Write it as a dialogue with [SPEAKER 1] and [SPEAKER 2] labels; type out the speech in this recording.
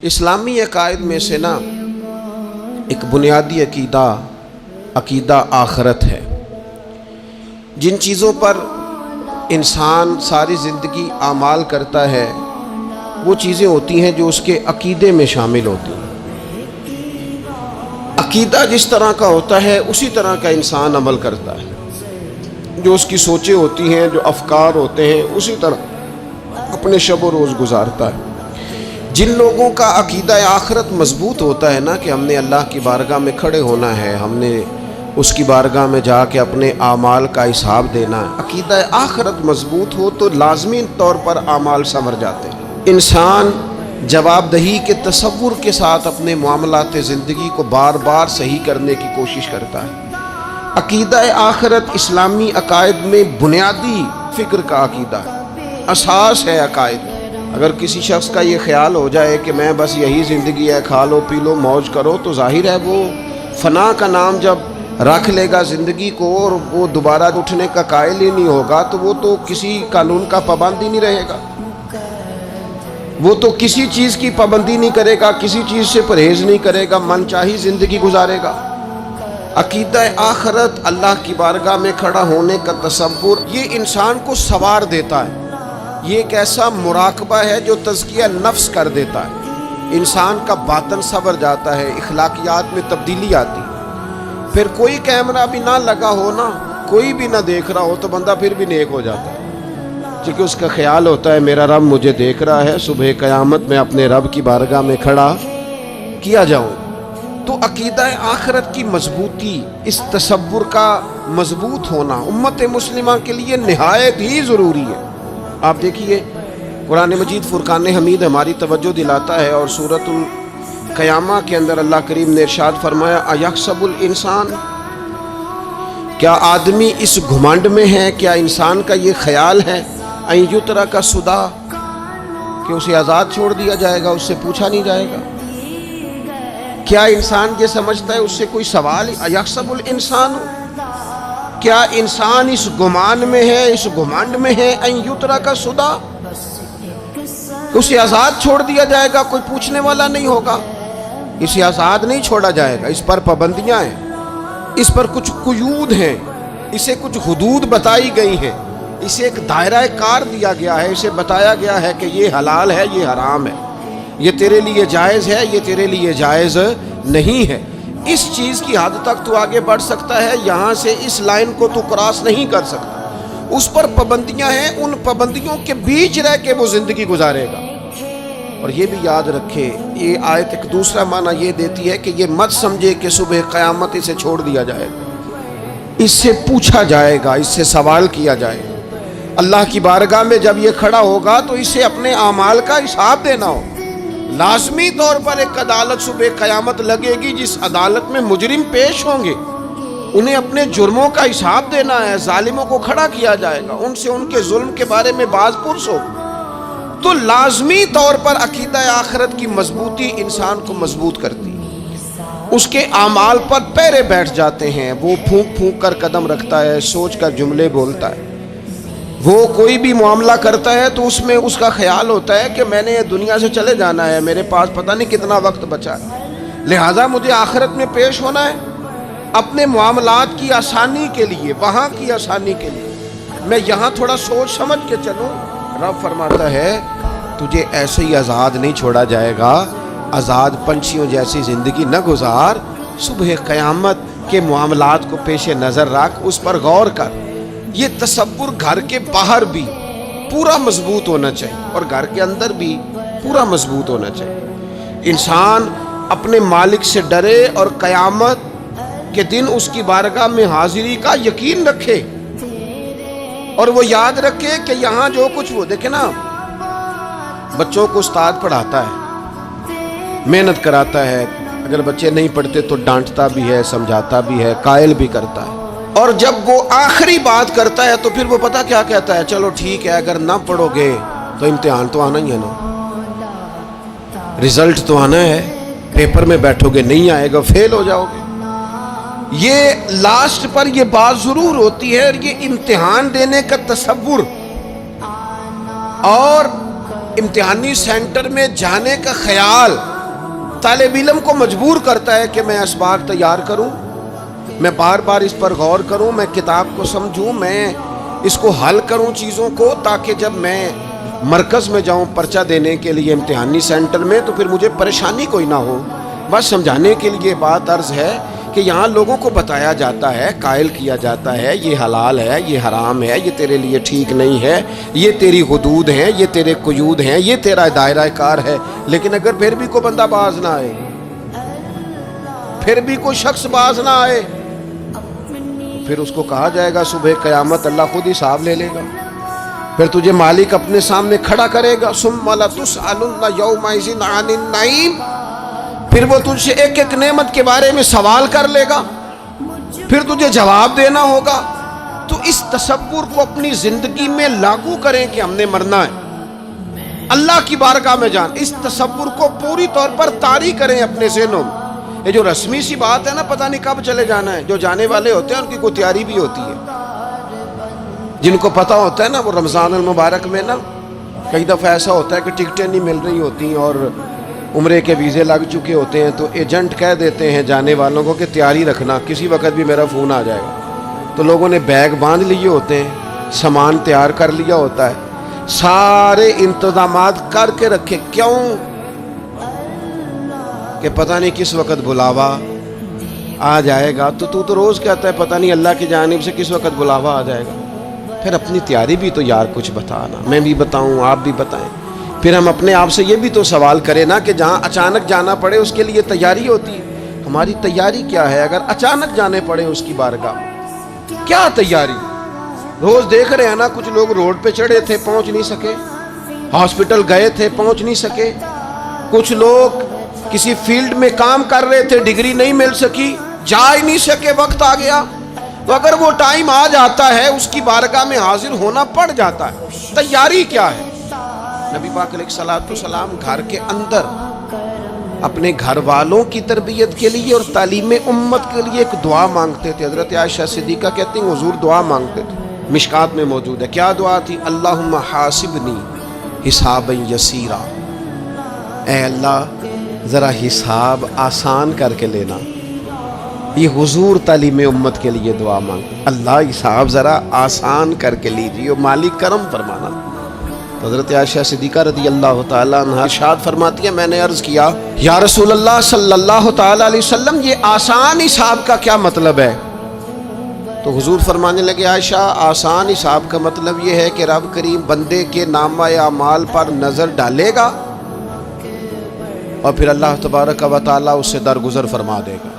[SPEAKER 1] اسلامی عقائد میں سے نا ایک بنیادی عقیدہ آخرت ہے۔ جن چیزوں پر انسان ساری زندگی اعمال کرتا ہے وہ چیزیں ہوتی ہیں جو اس کے عقیدے میں شامل ہوتی ہیں۔ عقیدہ جس طرح کا ہوتا ہے اسی طرح کا انسان عمل کرتا ہے۔ جو اس کی سوچیں ہوتی ہیں، جو افکار ہوتے ہیں، اسی طرح اپنے شب و روز گزارتا ہے۔ جن لوگوں کا عقیدہ آخرت مضبوط ہوتا ہے نا کہ ہم نے اللہ کی بارگاہ میں کھڑے ہونا ہے، ہم نے اس کی بارگاہ میں جا کے اپنے اعمال کا حساب دینا ہے، عقیدہ آخرت مضبوط ہو تو لازمی طور پر اعمال سنور جاتے ہیں۔ انسان جواب دہی کے تصور کے ساتھ اپنے معاملات زندگی کو بار بار صحیح کرنے کی کوشش کرتا ہے۔ عقیدہ آخرت اسلامی عقائد میں بنیادی فکر کا عقیدہ ہے، اساس ہے عقائد۔ اگر کسی شخص کا یہ خیال ہو جائے کہ میں بس یہی زندگی ہے، کھا لو پی لو موج کرو، تو ظاہر ہے وہ فنا کا نام جب رکھ لے گا زندگی کو اور وہ دوبارہ اٹھنے کا قائل ہی نہیں ہوگا تو وہ تو کسی قانون کا پابند ہی نہیں رہے گا، وہ تو کسی چیز کی پابندی نہیں کرے گا، کسی چیز سے پرہیز نہیں کرے گا، من چاہی زندگی گزارے گا۔ عقیدہ آخرت، اللہ کی بارگاہ میں کھڑا ہونے کا تصور، یہ انسان کو سوار دیتا ہے۔ یہ ایک ایسا مراقبہ ہے جو تزکیہ نفس کر دیتا ہے، انسان کا باطن سنور جاتا ہے، اخلاقیات میں تبدیلی آتی ہے۔ پھر کوئی کیمرہ بھی نہ لگا ہو نا، کوئی بھی نہ دیکھ رہا ہو تو بندہ پھر بھی نیک ہو جاتا ہے، کیونکہ اس کا خیال ہوتا ہے میرا رب مجھے دیکھ رہا ہے، صبح قیامت میں اپنے رب کی بارگاہ میں کھڑا کیا جاؤں۔ تو عقیدہ آخرت کی مضبوطی، اس تصور کا مضبوط ہونا امت مسلمہ کے لیے نہایت ہی ضروری ہے۔ آپ دیکھیے قرآن مجید فرقان حمید ہماری توجہ دلاتا ہے، اور سورۃ القیامہ کے اندر اللہ کریم نے ارشاد فرمایا ایحسب الانسان، کیا آدمی اس گھمنڈ میں ہے، کیا انسان کا یہ خیال ہے ان یترک سدی، کہ اسے آزاد چھوڑ دیا جائے گا، اس سے پوچھا نہیں جائے گا؟ کیا انسان یہ سمجھتا ہے اس سے کوئی سوال؟ ایحسب الانسان، کیا انسان اس گمان میں ہے، اس گھمنڈ میں ہے ان یترک سدی، اسے آزاد چھوڑ دیا جائے گا، کوئی پوچھنے والا نہیں ہوگا؟ اسے آزاد نہیں چھوڑا جائے گا، اس پر پابندیاں ہیں، اس پر کچھ قیود ہیں، اسے کچھ حدود بتائی گئی ہیں، اسے ایک دائرہ کار دیا گیا ہے، اسے بتایا گیا ہے کہ یہ حلال ہے، یہ حرام ہے، یہ تیرے لیے جائز ہے، یہ تیرے لیے جائز نہیں ہے۔ اس چیز کی حد تک تو آگے بڑھ سکتا ہے، یہاں سے اس لائن کو تو کراس نہیں کر سکتا، اس پر پابندیاں ہیں، ان پابندیوں کے بیچ رہ کے وہ زندگی گزارے گا۔ اور یہ بھی یاد رکھے، یہ آیت ایک دوسرا معنی یہ دیتی ہے کہ یہ مت سمجھے کہ صبح قیامت اسے چھوڑ دیا جائے گا، اس سے پوچھا جائے گا، اس سے سوال کیا جائے گا۔ اللہ کی بارگاہ میں جب یہ کھڑا ہوگا تو اسے اپنے اعمال کا حساب دینا ہو۔ لازمی طور پر ایک عدالت صبح قیامت لگے گی، جس عدالت میں مجرم پیش ہوں گے، انہیں اپنے جرموں کا حساب دینا ہے، ظالموں کو کھڑا کیا جائے گا، ان سے ان کے ظلم کے بارے میں باز پرس ہو۔ تو لازمی طور پر عقیدہ آخرت کی مضبوطی انسان کو مضبوط کرتی ہے، اس کے اعمال پر پیرے بیٹھ جاتے ہیں، وہ پھونک پھونک کر قدم رکھتا ہے، سوچ کر جملے بولتا ہے، وہ کوئی بھی معاملہ کرتا ہے تو اس میں اس کا خیال ہوتا ہے کہ میں نے دنیا سے چلے جانا ہے، میرے پاس پتہ نہیں کتنا وقت بچا ہے، لہٰذا مجھے آخرت میں پیش ہونا ہے اپنے معاملات کی آسانی کے لیے، وہاں کی آسانی کے لیے میں یہاں تھوڑا سوچ سمجھ کے چلوں۔ رب فرماتا ہے تجھے ایسے ہی آزاد نہیں چھوڑا جائے گا، آزاد پنچھیوں جیسی زندگی نہ گزار، صبح قیامت کے معاملات کو پیش نظر رکھ، اس پر غور کر۔ یہ تصور گھر کے باہر بھی پورا مضبوط ہونا چاہیے اور گھر کے اندر بھی پورا مضبوط ہونا چاہیے۔ انسان اپنے مالک سے ڈرے اور قیامت کے دن اس کی بارگاہ میں حاضری کا یقین رکھے، اور وہ یاد رکھے کہ یہاں جو کچھ، وہ دیکھے نا بچوں کو استاد پڑھاتا ہے، محنت کراتا ہے، اگر بچے نہیں پڑھتے تو ڈانٹتا بھی ہے، سمجھاتا بھی ہے، قائل بھی کرتا ہے، اور جب وہ آخری بات کرتا ہے تو پھر وہ پتہ کیا کہتا ہے؟ چلو ٹھیک ہے، اگر نہ پڑھو گے تو امتحان تو آنا ہی ہے نا، رزلٹ تو آنا ہے، پیپر میں بیٹھو گے نہیں آئے گا، فیل ہو جاؤ گے۔ یہ لاسٹ پر یہ بات ضرور ہوتی ہے، اور یہ امتحان دینے کا تصور اور امتحانی سینٹر میں جانے کا خیال طالب علم کو مجبور کرتا ہے کہ میں اسباق تیار کروں، میں بار بار اس پر غور کروں، میں کتاب کو سمجھوں، میں اس کو حل کروں چیزوں کو، تاکہ جب میں مرکز میں جاؤں پرچہ دینے کے لیے امتحانی سینٹر میں تو پھر مجھے پریشانی کوئی نہ ہو۔ بس سمجھانے کے لیے بات عرض ہے کہ یہاں لوگوں کو بتایا جاتا ہے، قائل کیا جاتا ہے یہ حلال ہے، یہ حرام ہے، یہ تیرے لیے ٹھیک نہیں ہے، یہ تیری حدود ہیں، یہ تیرے قیود ہیں، یہ تیرا دائرہ کار ہے۔ لیکن اگر پھر بھی کوئی بندہ باز نہ آئے، پھر بھی کوئی شخص باز نہ آئے، پھر اس کو کہا جائے گا صبح قیامت اللہ خود حساب لے لے گا، پھر تجھے مالک اپنے سامنے کھڑا کرے گا، ثم لتسألن یومئذ عن النعیم، پھر وہ تجھ سے ایک ایک نعمت کے بارے میں سوال کر لے گا، پھر تجھے جواب دینا ہوگا۔ تو اس تصور کو اپنی زندگی میں لاگو کریں کہ ہم نے مرنا ہے، اللہ کی بارگاہ میں جان، اس تصور کو پوری طور پر طاری کریں اپنے ذہنوں میں۔ یہ جو رسمی سی بات ہے نا، پتہ نہیں کب چلے جانا ہے، جو جانے والے ہوتے ہیں ان کی کوئی تیاری بھی ہوتی ہے، جن کو پتہ ہوتا ہے نا وہ رمضان المبارک میں نا کئی دفعہ ایسا ہوتا ہے کہ ٹکٹیں نہیں مل رہی ہوتی اور عمرے کے ویزے لگ چکے ہوتے ہیں، تو ایجنٹ کہہ دیتے ہیں جانے والوں کو کہ تیاری رکھنا، کسی وقت بھی میرا فون آ جائے گا۔ تو لوگوں نے بیگ باندھ لیے ہوتے ہیں، سامان تیار کر لیا ہوتا ہے، سارے انتظامات کر کے رکھے، کیوں کہ پتہ نہیں کس وقت بلاوا آ جائے گا۔ تو روز کہتا ہے پتہ نہیں اللہ کی جانب سے کس وقت بلاوا آ جائے گا۔ پھر اپنی تیاری بھی تو یار کچھ بتانا، میں بھی بتاؤں، آپ بھی بتائیں، پھر ہم اپنے آپ سے یہ بھی تو سوال کریں نا کہ جہاں اچانک جانا پڑے اس کے لیے تیاری ہوتی ہے، ہماری تیاری کیا ہے؟ اگر اچانک جانے پڑے اس کی بارگاہ، کیا تیاری؟ روز دیکھ رہے ہیں نا، کچھ لوگ روڈ پہ چڑھے تھے پہنچ نہیں سکے، ہاسپٹل گئے تھے پہنچ نہیں سکے، کچھ لوگ کسی فیلڈ میں کام کر رہے تھے، ڈگری نہیں مل سکی، جا ہی نہیں سکے، وقت آ گیا۔ تو اگر وہ ٹائم آ جاتا ہے اس کی بارگاہ میں حاضر ہونا پڑ جاتا ہے، تیاری کیا ہے؟ نبی پاک علیہ الصلوۃ والسلام گھر کے اندر اپنے گھر والوں کی تربیت کے لیے اور تعلیم امت کے لیے ایک دعا مانگتے تھے۔ حضرت عائشہ صدیقہ کہتی ہیں حضور دعا مانگتے تھے، مشکات میں موجود ہے۔ کیا دعا تھی؟ اللہم حاسبنی حسابا یسیرا، اے اللہ ذرا حساب آسان کر کے لینا۔ یہ حضور تعلیم امت کے لیے دعا مانگتے، اللہ حساب ذرا آسان کر کے لیجیے، مالک کرم فرمانا۔ حضرت عائشہ صدیقہ رضی اللہ تعالیٰ عنہ ارشاد فرماتی ہے، میں نے عرض کیا یا رسول اللہ صلی اللہ تعالیٰ علیہ وسلم یہ آسان حساب کا کیا مطلب ہے؟ تو حضور فرمانے لگے عائشہ آسان حساب کا مطلب یہ ہے کہ رب کریم بندے کے نامہ اعمال پر نظر ڈالے گا اور پھر اللہ تبارک و تعالیٰ اس سے درگزر فرما دے گا۔